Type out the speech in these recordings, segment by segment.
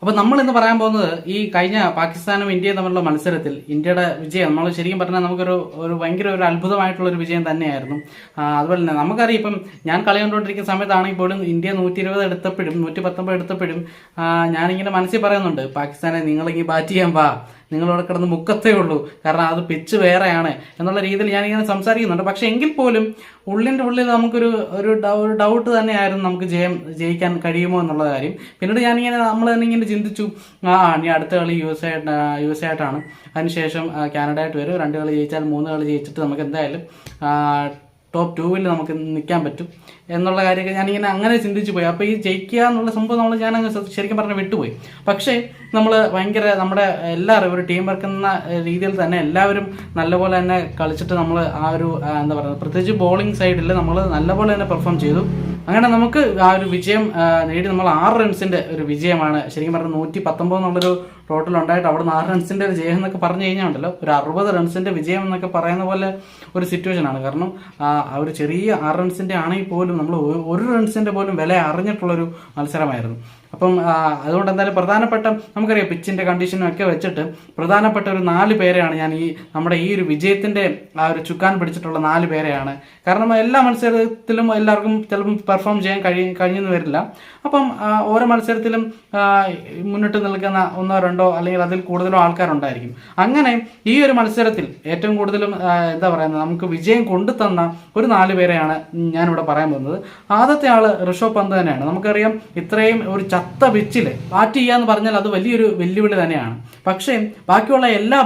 അപ്പോൾ നമ്മൾ ഇന്ന് പറയാൻ പോകുന്നത് ഈ കഴിഞ്ഞ പാകിസ്ഥാനും ഇന്ത്യയും തമ്മിലുള്ള മത്സരത്തിൽ ഇന്ത്യയുടെ വിജയം നമ്മൾ ശരിക്കും പറഞ്ഞാൽ നമുക്കൊരു ഭയങ്കര ഒരു അത്ഭുതമായിട്ടുള്ള ഒരു വിജയം തന്നെയായിരുന്നു. അതുപോലെ തന്നെ നമുക്കറിയാം, ഇപ്പം ഞാൻ കളി കണ്ടുകൊണ്ടിരിക്കുന്ന സമയത്താണെങ്കിൽ പോലും ഇന്ത്യ 120 എടുത്തപ്പോഴും 119 എടുത്തപ്പോഴും ഞാനിങ്ങനെ മനസ്സിൽ പറയുന്നുണ്ട്, പാകിസ്ഥാനെ നിങ്ങളിങ്ങനെ ബാറ്റ് ചെയ്യാൻ വാ, നിങ്ങളിവിടെ കിടന്ന് മുക്കത്തേ ഉള്ളൂ, കാരണം അത് പിച്ച് വേറെയാണ് എന്നുള്ള രീതിയിൽ ഞാനിങ്ങനെ സംസാരിക്കുന്നുണ്ട്. പക്ഷെ എങ്കിൽ പോലും ഉള്ളിൻ്റെ ഉള്ളിൽ നമുക്കൊരു ഒരു ഡൗട്ട് തന്നെയായിരുന്നു, നമുക്ക് ജയിക്കാൻ കഴിയുമോ എന്നുള്ള കാര്യം. പിന്നീട് ഞാനിങ്ങനെ നമ്മൾ തന്നെ ഇങ്ങനെ ചിന്തിച്ചു, ഇനി അടുത്ത കളി യു എസ് എ ആയിട്ടാണ്, അതിനുശേഷം കാനഡയായിട്ട് വരും, 2 കളി ജയിച്ചാൽ 3 കളി ജയിച്ചിട്ട് നമുക്ക് എന്തായാലും ടോപ്പ് 2-ൽ നമുക്ക് നിൽക്കാൻ പറ്റും എന്നുള്ള കാര്യമൊക്കെ ഞാനിങ്ങനെ അങ്ങനെ ചിന്തിച്ചു പോയി. അപ്പോൾ ഈ ജയിക്കുക എന്നുള്ള സംഭവം ഞാനങ്ങ് ശരിക്കും പറഞ്ഞാൽ വിട്ടുപോയി. പക്ഷേ നമ്മൾ ഭയങ്കര നമ്മുടെ എല്ലാവരും ഒരു ടീം വർക്ക് എന്ന രീതിയിൽ തന്നെ എല്ലാവരും നല്ലപോലെ തന്നെ കളിച്ചിട്ട് നമ്മൾ ആ ഒരു എന്താ പറയുക, പ്രത്യേകിച്ച് ബോളിംഗ് സൈഡിൽ നമ്മൾ നല്ലപോലെ തന്നെ പെർഫോം ചെയ്തു. അങ്ങനെ നമുക്ക് ആ ഒരു വിജയം നേടി. നമ്മൾ 6 റൺസിൻ്റെ ഒരു വിജയമാണ് ശരിക്കും പറഞ്ഞാൽ. 119 എന്നുള്ളൊരു ടോട്ടൽ ഉണ്ടായിട്ട് അവിടെ 6 റൺസിൻ്റെ ഒരു ജയം എന്നൊക്കെ പറഞ്ഞു കഴിഞ്ഞാൽ ഉണ്ടല്ലോ, ഒരു 60 റൺസിൻ്റെ വിജയം എന്നൊക്കെ പറയുന്ന പോലെ ഒരു സിറ്റുവേഷനാണ്. കാരണം ആ ഒരു ചെറിയ 6 റൺസിൻ്റെ ആണെങ്കിൽ പോലും നമ്മൾ 1 റൺസിൻ്റെ പോലും വില അറിഞ്ഞിട്ടുള്ളൊരു മത്സരമായിരുന്നു. അപ്പം അതുകൊണ്ട് എന്തായാലും പ്രധാനപ്പെട്ട നമുക്കറിയാം പിച്ചിൻ്റെ കണ്ടീഷനും ഒക്കെ വെച്ചിട്ട് പ്രധാനപ്പെട്ട ഒരു 4 പേരെയാണ് ഞാൻ നമ്മുടെ ഈ ഒരു വിജയത്തിൻ്റെ ആ ഒരു ചുക്കാൻ പിടിച്ചിട്ടുള്ള 4 പേരെയാണ്. കാരണം എല്ലാ മത്സരത്തിലും എല്ലാവർക്കും ചിലപ്പം പെർഫോം ചെയ്യാൻ കഴിഞ്ഞെന്ന് വരില്ല. അപ്പം ഓരോ മത്സരത്തിലും മുന്നിട്ട് നിൽക്കുന്ന 1, 2 അല്ലെങ്കിൽ അതിൽ കൂടുതലോ ആൾക്കാരുണ്ടായിരിക്കും. അങ്ങനെ ഈ ഒരു മത്സരത്തിൽ ഏറ്റവും കൂടുതലും എന്താ പറയുന്നത്, നമുക്ക് വിജയം കൊണ്ടുതന്ന ഒരു 4 പേരെയാണ് ഞാനിവിടെ പറയാൻ പോകുന്നത്. ആദ്യത്തെ ആള് ഋഷഭ് പന്ത് തന്നെയാണ്. നമുക്കറിയാം, ഇത്രയും ഒരു ചത്ത പിച്ചിൽ ബാറ്റ് ചെയ്യാന്ന് പറഞ്ഞാൽ അത് വലിയൊരു വെല്ലുവിളി തന്നെയാണ്. പക്ഷേ ബാക്കിയുള്ള എല്ലാ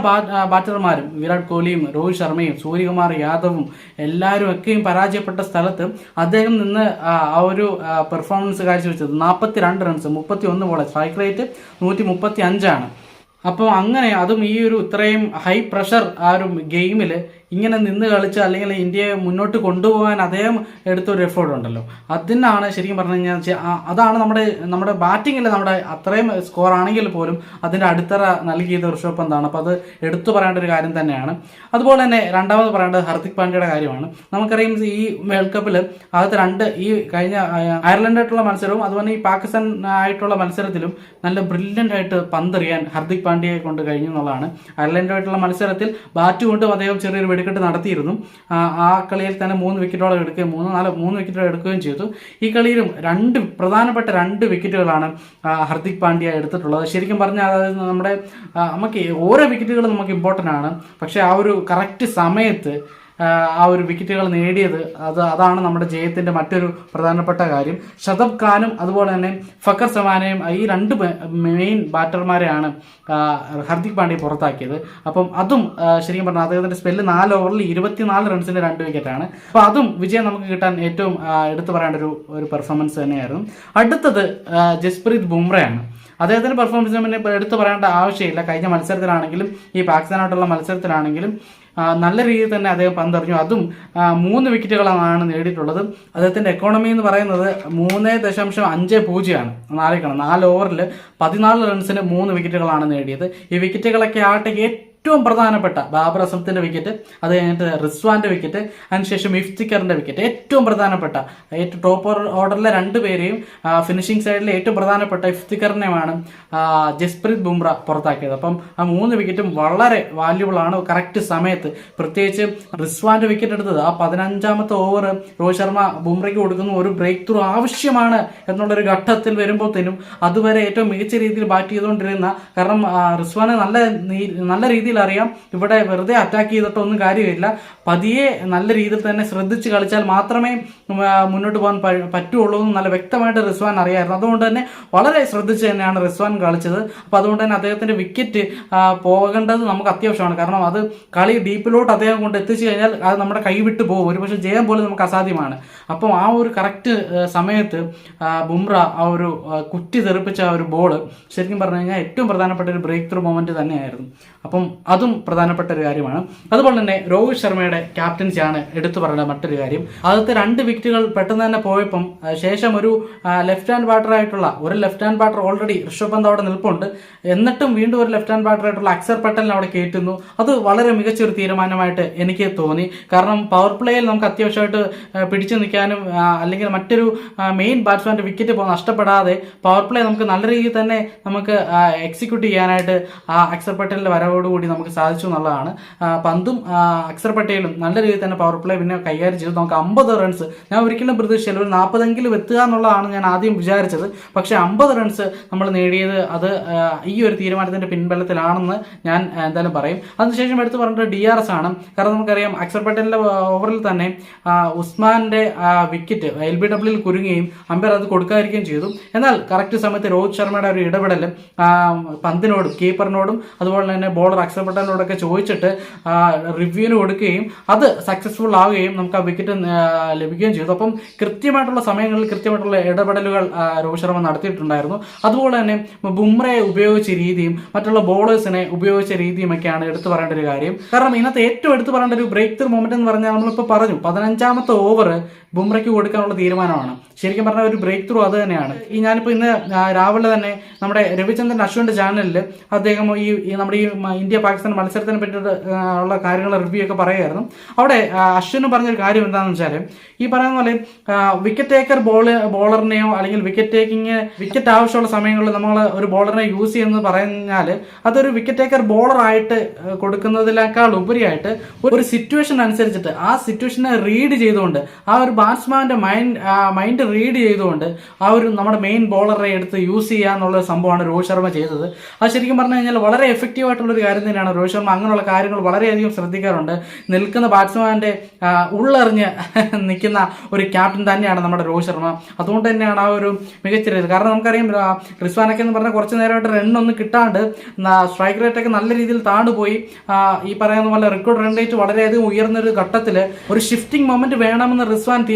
ബാറ്റർമാരും, വിരാട് കോഹ്ലിയും രോഹിത് ശർമ്മയും സൂര്യകുമാർ യാദവും എല്ലാവരും ഒക്കെയും പരാജയപ്പെട്ട സ്ഥലത്ത് അദ്ദേഹം നിന്ന് ആ ഒരു പെർഫോമൻസ് കാഴ്ചവെച്ചത് 42 റൺസ് 31 ബോൾ, സ്ട്രൈക്ക് റേറ്റ് 135 ആണ്. അപ്പോൾ അങ്ങനെ അതും ഈ ഒരു ഇത്രയും ഹൈ പ്രഷർ ആ ഒരു ഗെയിമിൽ ഇങ്ങനെ നിന്ന് കളിച്ച് അല്ലെങ്കിൽ ഇന്ത്യയെ മുന്നോട്ട് കൊണ്ടുപോകാൻ അദ്ദേഹം എടുത്തൊരു എഫേർട്ട് ഉണ്ടല്ലോ, അതിനാണ് ശരിക്കും പറഞ്ഞു കഴിഞ്ഞാൽ അതാണ് നമ്മുടെ ബാറ്റിങ്ങിൽ നമ്മുടെ അത്രയും സ്കോർ ആണെങ്കിൽ പോലും അതിൻ്റെ അടിത്തറ നൽകിയത് ഋഷഭ് പന്താണ്. അപ്പോൾ അത് എടുത്തു പറയേണ്ട ഒരു കാര്യം തന്നെയാണ്. അതുപോലെ തന്നെ രണ്ടാമത് പറയേണ്ടത് ഹർദിക് പാണ്ഡ്യയുടെ കാര്യമാണ്. നമുക്കറിയാം, ഈ വേൾഡ് കപ്പിൽ ആദ്യത്തെ ഈ കഴിഞ്ഞ അയർലൻഡായിട്ടുള്ള മത്സരവും അതുപോലെ ഈ പാകിസ്ഥാൻ ആയിട്ടുള്ള മത്സരത്തിലും നല്ല ബ്രില്യൻ്റ് ആയിട്ട് പന്തെറിയാൻ ഹർദിക് പാണ്ഡ്യയെ കൊണ്ട് കഴിഞ്ഞു എന്നുള്ളതാണ്. അയർലൻഡുമായിട്ടുള്ള മത്സരത്തിൽ ബാറ്റ് കൊണ്ടും അദ്ദേഹം ചെറിയൊരു വെടിക്കെട്ട് നടത്തിയിരുന്നു. ആ കളിയിൽ തന്നെ 3 വിക്കറ്റോളം എടുക്കുകയും 3 വിക്കറ്റുകൾ എടുക്കുകയും ചെയ്തു. ഈ കളിയിലും പ്രധാനപ്പെട്ട 2 വിക്കറ്റുകളാണ് ഹർദിക് പാണ്ഡ്യ എടുത്തിട്ടുള്ളത്. ശരിക്കും പറഞ്ഞാൽ അതായത് നമുക്ക് ഓരോ വിക്കറ്റുകളും നമുക്ക് ഇമ്പോർട്ടൻ്റ് ആണ്. പക്ഷേ ആ ഒരു കറക്റ്റ് സമയത്ത് ആ ഒരു വിക്കറ്റുകൾ നേടിയത് അതാണ് നമ്മുടെ ജയത്തിൻ്റെ മറ്റൊരു പ്രധാനപ്പെട്ട കാര്യം. ഷതബ് ഖാനും അതുപോലെ തന്നെ ഫക്കർ സവാനയും ഈ 2 മെയിൻ ബാറ്റർമാരെയാണ് ഹർദിക് പാണ്ഡ്യ പുറത്താക്കിയത്. അപ്പം അതും ശരിക്കും പറഞ്ഞാൽ അദ്ദേഹത്തിൻ്റെ സ്പെല്ല് 4 ഓവറിൽ 24 റൺസിൻ്റെ 2 വിക്കറ്റാണ്. അപ്പോൾ അതും വിജയം നമുക്ക് കിട്ടാൻ ഏറ്റവും എടുത്തു പറയേണ്ട ഒരു പെർഫോമൻസ് തന്നെയായിരുന്നു. അടുത്തത് ജസ്പ്രീത് ബുംറയാണ്. അദ്ദേഹത്തിൻ്റെ പെർഫോമൻസ് പിന്നെ എടുത്തു പറയേണ്ട ആവശ്യമില്ല. കഴിഞ്ഞ മത്സരത്തിലാണെങ്കിലും ഈ പാകിസ്ഥാനായിട്ടുള്ള മത്സരത്തിലാണെങ്കിലും നല്ല രീതിയിൽ തന്നെ അദ്ദേഹം പന്തെറിഞ്ഞു. അതും 3 വിക്കറ്റുകളാണ് നേടിയിട്ടുള്ളത്. അദ്ദേഹത്തിൻ്റെ എക്കോണമി എന്ന് പറയുന്നത് 3.50 ആണ്. 4 ഓവറിൽ 14 റൺസിന് 3 വിക്കറ്റുകളാണ് നേടിയത്. ഈ വിക്കറ്റുകളൊക്കെ ആകട്ടെ ഏറ്റവും പ്രധാനപ്പെട്ട ബാബർ അസംത്തിന്റെ വിക്കറ്റ്, അത് കഴിഞ്ഞിട്ട് റിസ്വാന്റെ വിക്കറ്റ്, അതിനുശേഷം ഇഫ്തിഖറിന്റെ വിക്കറ്റ്, ഏറ്റവും പ്രധാനപ്പെട്ട ടോപ്പ് ഓർഡറിലെ 2 പേരെയും ഫിനിഷിംഗ് സൈഡിലെ ഏറ്റവും പ്രധാനപ്പെട്ട ഇഫ്തിഖറിനെയുമാണ് ജസ്പ്രീത് ബുംറ പുറത്താക്കിയത്. അപ്പം ആ 3 വിക്കറ്റും വളരെ വാല്യുബിൾ ആണ് കറക്റ്റ് സമയത്ത്. പ്രത്യേകിച്ച് റിസ്വാന്റെ വിക്കറ്റ് എടുത്തത് ആ 15ാമത്തെ ഓവർ രോഹിത് ശർമ്മ ബുംറയ്ക്ക് കൊടുക്കുന്ന ഒരു ബ്രേക്ക് ത്രൂ ആവശ്യമാണ് എന്നുള്ളൊരു ഘട്ടത്തിൽ വരുമ്പോഴത്തേനും അതുവരെ ഏറ്റവും മികച്ച രീതിയിൽ ബാറ്റ് ചെയ്തുകൊണ്ടിരുന്ന, കാരണം റിസ്വാന് നല്ല രീതിയിൽ അറിയാം ഇവിടെ വെറുതെ അറ്റാക്ക് ചെയ്തിട്ടൊന്നും കാര്യമില്ല, പതിയെ നല്ല രീതിയിൽ തന്നെ ശ്രദ്ധിച്ച് കളിച്ചാൽ മാത്രമേ മുന്നോട്ട് പോകാൻ പറ്റുള്ളൂ എന്ന് നല്ല വ്യക്തമായിട്ട് റിസ്വാൻ അറിയാമായിരുന്നു. അതുകൊണ്ട് തന്നെ വളരെ ശ്രദ്ധിച്ച് തന്നെയാണ് റിസ്വാൻ കളിച്ചത്. അപ്പോൾ അതുകൊണ്ട് തന്നെ അദ്ദേഹത്തിന്റെ വിക്കറ്റ് പോകേണ്ടത് നമുക്ക് അത്യാവശ്യമാണ്. കാരണം അത് കളി ഡീപ്പിലോട്ട് അദ്ദേഹം കൊണ്ട് എത്തിച്ചു കഴിഞ്ഞാൽ അത് നമ്മുടെ കൈ വിട്ട് പോകും. ഒരുപക്ഷെ ജയം പോലും നമുക്ക് അസാധ്യമാണ്. അപ്പം ആ ഒരു കറക്റ്റ് സമയത്ത് ബുംറ ആ ഒരു കുറ്റി തെറിപ്പിച്ച ആ ഒരു ബോള് ശരിക്കും പറഞ്ഞു കഴിഞ്ഞാൽ ഏറ്റവും പ്രധാനപ്പെട്ട ഒരു ബ്രേക്ക് ത്രൂ മൊമെന്റ് തന്നെയായിരുന്നു. അപ്പം അതും പ്രധാനപ്പെട്ട ഒരു കാര്യമാണ്. അതുപോലെ തന്നെ രോഹിത് ശർമ്മയുടെ ക്യാപ്റ്റൻസിയാണ് എടുത്തു പറയേണ്ട മറ്റൊരു കാര്യം. ആദ്യത്തെ 2 വിക്കറ്റുകൾ പെട്ടെന്ന് തന്നെ പോയപ്പം ശേഷം ഒരു ലെഫ്റ്റ് ഹാൻഡ് ബാറ്റർ ആയിട്ടുള്ള ഒരു left hand batter already Rishabh Pant അവിടെ നിൽപ്പുണ്ട്, എന്നിട്ടും വീണ്ടും ഒരു ലെഫ്റ്റ് ഹാൻഡ് ബാറ്റർ ആയിട്ടുള്ള അക്സർ പട്ടേലിനെ അവിടെ കയറ്റുന്നു. അത് വളരെ മികച്ചൊരു തീരുമാനമായിട്ട് എനിക്ക് തോന്നി. കാരണം പവർ പ്ലേയിൽ നമുക്ക് അത്യാവശ്യമായിട്ട് പിടിച്ചു നിൽക്കാനും അല്ലെങ്കിൽ മറ്റൊരു മെയിൻ ബാറ്റ്സ്മാന്റെ വിക്കറ്റ് നഷ്ടപ്പെടാതെ പവർ പ്ലേ നമുക്ക് നല്ല രീതിയിൽ തന്നെ നമുക്ക് എക്സിക്യൂട്ട് ചെയ്യാനായിട്ട് അക്സർ പട്ടേലിന്റെ വരവോടുകൂടി നമുക്ക് സാധിച്ചു എന്നുള്ളതാണ്. പന്തും അക്സർ പട്ടേലും നല്ല രീതിയിൽ തന്നെ പവർ പ്ലേ പിന്നെ കൈകാര്യം ചെയ്തു. നമുക്ക് 50 റൺസ് ഞാൻ ഒരിക്കലും പ്രതീക്ഷിച്ചില്ല. ഒരു 40 എത്തുക എന്നുള്ളതാണ് ഞാൻ ആദ്യം വിചാരിച്ചത്. പക്ഷെ 50 റൺസ് നമ്മൾ നേടിയത് അത് ഈ ഒരു തീരുമാനത്തിന്റെ പിൻബലത്തിലാണെന്ന് ഞാൻ എന്തായാലും പറയും. അതിനുശേഷം എടുത്ത് പറഞ്ഞിട്ട് DRS ആണ്. കാരണം നമുക്കറിയാം അക്സർ പട്ടേലിന്റെ ഓവറിൽ തന്നെ ഉസ്മാന്റെ വിക്കറ്റ് LBW കുരുങ്ങുകയും അമ്പയർ അത് കൊടുക്കാതിരിക്കുകയും ചെയ്തു. എന്നാൽ കറക്റ്റ് സമയത്ത് രോഹിത് ശർമ്മയുടെ ഒരു ഇടപെടൽ പന്തിനോടും കീപ്പറിനോടും അതുപോലെ തന്നെ ബോളർ അക്സർ പട്ടേലിനോടൊക്കെ ചോദിച്ചിട്ട് റിവ്യൂവിന് കൊടുക്കുകയും അത് സക്സസ്ഫുൾ ആവുകയും നമുക്ക് ആ വിക്കറ്റ് ലഭിക്കുകയും ചെയ്തു. അപ്പം കൃത്യമായിട്ടുള്ള സമയങ്ങളിൽ കൃത്യമായിട്ടുള്ള ഇടപെടലുകൾ രോഹിത് ശർമ്മ നടത്തിയിട്ടുണ്ടായിരുന്നു. അതുപോലെ തന്നെ ബുംറയെ ഉപയോഗിച്ച രീതിയും മറ്റുള്ള ബോളേഴ്സിനെ ഉപയോഗിച്ച രീതിയും ഒക്കെയാണ് എടുത്തു പറയേണ്ട ഒരു കാര്യം. കാരണം ഇതിനകത്ത് ഏറ്റവും എടുത്തു പറയേണ്ട ഒരു ബ്രേക്ക് ത്രൂ മൊമെന്റ് എന്ന് പറഞ്ഞാൽ നമ്മളിപ്പോൾ പറഞ്ഞു 15ാമത്തെ ഓവർ ബുംറയ്ക്ക് കൊടുക്കാനുള്ള തീരുമാനമാണ്. ശരിക്കും പറഞ്ഞാൽ ഒരു ബ്രേക്ക് ത്രൂ അത് തന്നെയാണ്. ഞാനിപ്പോൾ ഇന്ന് രാവിലെ തന്നെ നമ്മുടെ രവിചന്ദ്രൻ അശ്വിന്റെ ചാനലിൽ അദ്ദേഹം നമ്മുടെ ഈ ഇന്ത്യ പാകിസ്ഥാൻ മത്സരത്തിനെ പറ്റിയിട്ട് ഉള്ള കാര്യങ്ങൾ റിവ്യൂ ഒക്കെ പറയുമായിരുന്നു. അവിടെ അശ്വിന് പറഞ്ഞൊരു കാര്യം എന്താണെന്ന് വെച്ചാൽ ഈ പറയുന്ന പോലെ വിക്കറ്റ് ടേക്കർ ബോളറിനെയോ അല്ലെങ്കിൽ വിക്കറ്റ് ആവശ്യമുള്ള സമയങ്ങളിൽ നമ്മൾ ഒരു ബോളറിനെ യൂസ് ചെയ്യുന്നത് പറഞ്ഞാൽ അതൊരു വിക്കറ്റ് ടേക്കർ ബോളറായിട്ട് കൊടുക്കുന്നതിനേക്കാൾ ഉപരിയായിട്ട് ഒരു സിറ്റുവേഷൻ അനുസരിച്ചിട്ട് ആ സിറ്റുവേഷനെ റീഡ് ചെയ്തുകൊണ്ട് ആ ഒരു ബാറ്റ്സ്മാന്റെ മൈൻഡ് റീഡ് ചെയ്തുകൊണ്ട് ആ ഒരു നമ്മുടെ മെയിൻ ബോളറെ എടുത്ത് യൂസ് ചെയ്യുക എന്നുള്ള സംഭവമാണ് രോഹിത് ശർമ്മ ചെയ്തത്. അത് ശരിക്കും പറഞ്ഞു കഴിഞ്ഞാൽ വളരെ എഫക്റ്റീവ് ആയിട്ടുള്ളൊരു കാര്യം തന്നെയാണ്. രോഹിത് ശർമ്മ അങ്ങനെയുള്ള കാര്യങ്ങൾ വളരെയധികം ശ്രദ്ധിക്കാറുണ്ട്. നിൽക്കുന്ന ബാറ്റ്സ്മാന്റെ ഉള്ളറിഞ്ഞ് നിൽക്കുന്ന ഒരു ക്യാപ്റ്റൻ തന്നെയാണ് നമ്മുടെ രോഹിത് ശർമ്മ. അതുകൊണ്ട് തന്നെയാണ് ആ ഒരു മികച്ച രീതി. കാരണം നമുക്കറിയാം റിസ്വാനൊക്കെ എന്ന് പറഞ്ഞാൽ കുറച്ച് നേരമായിട്ട് റണ്ണൊന്നും കിട്ടാണ്ട് സ്ട്രൈക്ക് റേറ്റ് ഒക്കെ നല്ല രീതിയിൽ താണ്ടുപോയി. ഈ പറയുന്ന പോലെ റെക്കോർഡ് റൺ റേറ്റ് വളരെയധികം ഉയർന്നൊരു ഘട്ടത്തിൽ ഒരു ഷിഫ്റ്റിംഗ് മൊമെന്റ് വേണമെന്ന് റിസ്വാൻ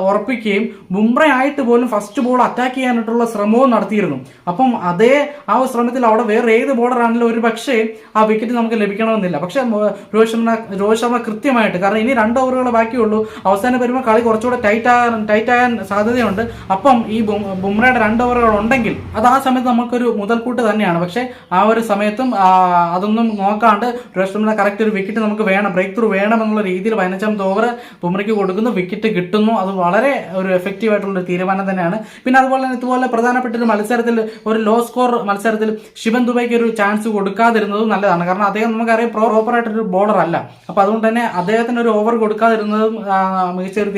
ഉറപ്പിക്കുകയും ബുംറ ആയിട്ട് പോലും ഫസ്റ്റ് ബോൾ അറ്റാക്ക് ചെയ്യാനായിട്ടുള്ള ശ്രമവും നടത്തിയിരുന്നു. അപ്പം അതേ ആ ഒരു ശ്രമത്തിൽ അവിടെ വേറെ ഏത് ബോളർ ആണെങ്കിലും ഒരു പക്ഷേ ആ വിക്കറ്റ് നമുക്ക് ലഭിക്കണമെന്നില്ല. പക്ഷെ രോഹിത് ശർമ്മ കൃത്യമായിട്ട്, കാരണം ഇനി 2 ഓവറുകൾ ബാക്കിയുള്ളൂ, അവസാനം വരുമ്പോൾ കളി കുറച്ചുകൂടെ ടൈറ്റ് ആകാൻ സാധ്യതയുണ്ട്. അപ്പം ഈ ബുംറയുടെ 2 ഓവറുകൾ ഉണ്ടെങ്കിൽ അത് ആ സമയത്ത് നമുക്കൊരു മുതൽക്കൂട്ട് തന്നെയാണ്. പക്ഷെ ആ ഒരു സമയത്തും അതൊന്നും നോക്കാണ്ട് രോഹിത് ശർമ്മ കറക്റ്റ് ഒരു വിക്കറ്റ് നമുക്ക് വേണം, ബ്രേക്ക് ത്രൂ വേണം എന്നുള്ള രീതിയിൽ 15ാമത്തെ ഓവർ ബുംറയ്ക്ക് കൊടുക്കുന്നു, വിക്കറ്റ് കിട്ടുന്നു. അത് വളരെ ഒരു എഫക്റ്റീവ് ആയിട്ടുള്ള തീരുമാനം തന്നെയാണ്. പിന്നെ അതുപോലെ തന്നെ ഇതുപോലെ പ്രധാനപ്പെട്ട ഒരു മത്സരത്തിൽ ഒരു ലോ സ്കോർ മത്സരത്തിൽ ശിവൻ ദുബൈക്ക് ഒരു ചാൻസ് കൊടുക്കാതിരുന്നതും നല്ലതാണ്. കാരണം അദ്ദേഹം നമുക്കറിയാം പ്രോപ്പറായിട്ടൊരു ബോളർ അല്ല. അപ്പൊ അതുകൊണ്ട് തന്നെ അദ്ദേഹത്തിന് ഒരു ഓവർ കൊടുക്കാതിരുന്നതും മികച്ചൊരു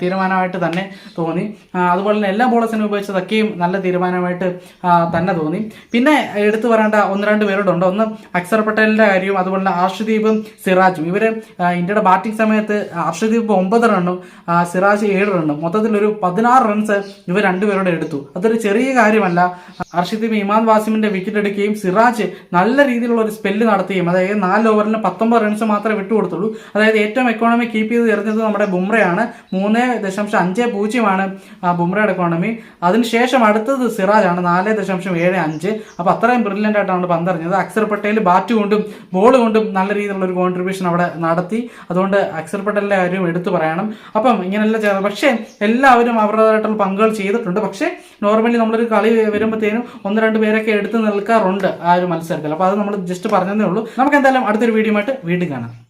തീരുമാനമായിട്ട് തന്നെ തോന്നി. അതുപോലെ തന്നെ എല്ലാ ബോളേഴ്സിനും ഉപയോഗിച്ചതൊക്കെയും നല്ല തീരുമാനമായിട്ട് തന്നെ തോന്നി. പിന്നെ എടുത്തു പറയേണ്ട 1-2 പേരോടുണ്ട്. ഒന്ന് അക്സർ പട്ടേലിന്റെ കാര്യവും അതുപോലെ തന്നെ അർഷദീപും സിറാജും. ഇവര് ഇന്ത്യയുടെ ബാറ്റിംഗ് സമയത്ത് അർഷദീപ് 9 റണ്ണും സിറാജ് 7 റണ്ണും, മൊത്തത്തിൽ ഒരു 16 റൺസ് ഇവർ 2 പേരോട് എടുത്തു. അതൊരു ചെറിയ കാര്യമല്ല. അർഷദീപ് ഇമാൻ വാസിമിന്റെ വിക്കറ്റ് എടുക്കുകയും സിറാജ് നല്ല രീതിയിലുള്ള ഒരു സ്പെല്ല് നടത്തുകയും, അതായത് 4 ഓവറിന് 19 റൺസ് മാത്രമേ വിട്ടുകൊടുത്തുള്ളൂ. അതായത് ഏറ്റവും എക്കോണമി കീപ്പ് ചെയ്ത് എറിഞ്ഞത് നമ്മുടെ ബുംറയാണ്. 3.50 ബുംറയുടെ എക്കോണമി. അതിനുശേഷം അടുത്തത് സിറാജാണ് 4.75. അപ്പൊ അത്രയും ബ്രില്യൻ്റ് ആയിട്ടാണ് പന്തെറിഞ്ഞത്. അക്സർ പട്ടേൽ ബാറ്റ് കൊണ്ടും ബോൾ കൊണ്ടും നല്ല രീതിയിലുള്ള ഒരു കോൺട്രിബ്യൂഷൻ അവിടെ നടത്തി. അതുകൊണ്ട് അക്സർ പട്ടേലിന്റെ കാര്യം എടുത്തു പറയണം. അപ്പം ഇങ്ങനെല്ലാം ചെയ്തത്, പക്ഷേ എല്ലാവരും അവരുടേതായിട്ടുള്ള പങ്കുകൾ ചെയ്തിട്ടുണ്ട്. പക്ഷേ നോർമലി നമ്മളൊരു കളി വരുമ്പോഴത്തേനും 1-2 പേരൊക്കെ എടുത്ത് നിൽക്കാറുണ്ട് ആ ഒരു മത്സരത്തിൽ. അപ്പോൾ അത് നമ്മൾ ജസ്റ്റ് പറഞ്ഞതേ ഉള്ളൂ. നമുക്ക് എന്തായാലും അടുത്തൊരു വീഡിയോ ആയിട്ട് വീണ്ടും കാണാം.